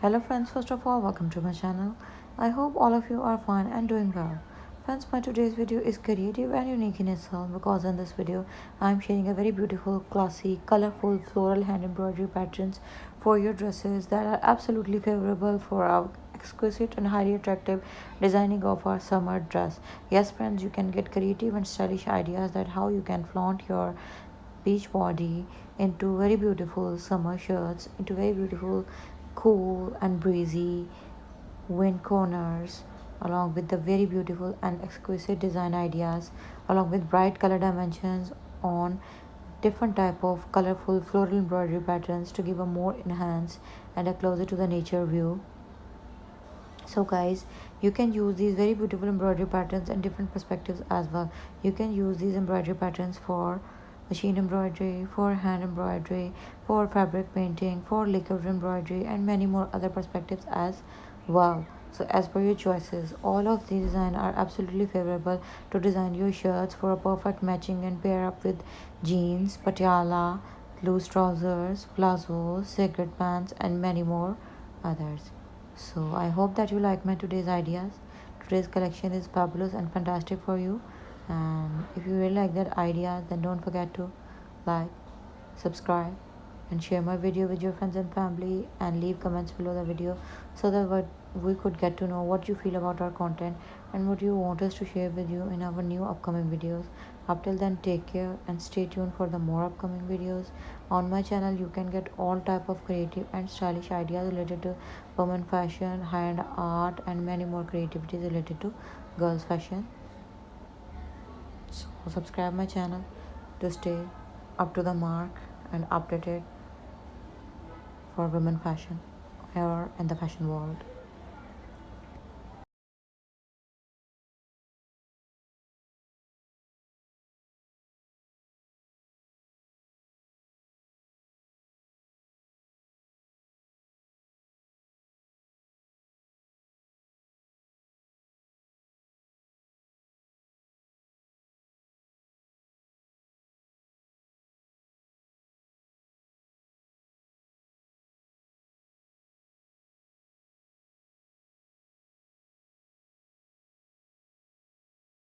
Hello friends, first of all, welcome to my channel. I hope all of you are fine and doing well. Friends, my today's video is creative and unique in itself because in this video I am sharing a very beautiful, classy, colorful floral hand embroidery patterns for your dresses that are absolutely favorable for our exquisite and highly attractive designing of our summer dress. Yes friends, you can get creative and stylish ideas that how you can flaunt your beach body into very beautiful summer shirts, into very beautiful cool and breezy wind corners, along with the very beautiful and exquisite design ideas, along with bright color dimensions on different type of colorful floral embroidery patterns to give a more enhanced and a closer to the nature view. So guys, you can use these very beautiful embroidery patterns in different perspectives as well. You can use these embroidery patterns for machine embroidery, for hand embroidery, for fabric painting, for liquid embroidery, and many more other perspectives as well. So as per your choices, all of these designs are absolutely favorable to design your shirts for a perfect matching and pair up with jeans, patiala, loose trousers, plazos, cigarette pants, and many more others. So I hope that you like my today's ideas. Today's collection is fabulous and fantastic for you. And if you really like that idea, then don't forget to like, subscribe, and share my video with your friends and family, and leave comments below the video so that we could get to know what you feel about our content and what you want us to share with you in our new upcoming videos. Up till then, take care and stay tuned for the more upcoming videos. On my channel you can get all type of creative and stylish ideas related to women fashion, high-end art, and many more creativities related to girls fashion. So subscribe my channel to stay up to the mark and updated for women fashion or in the fashion world.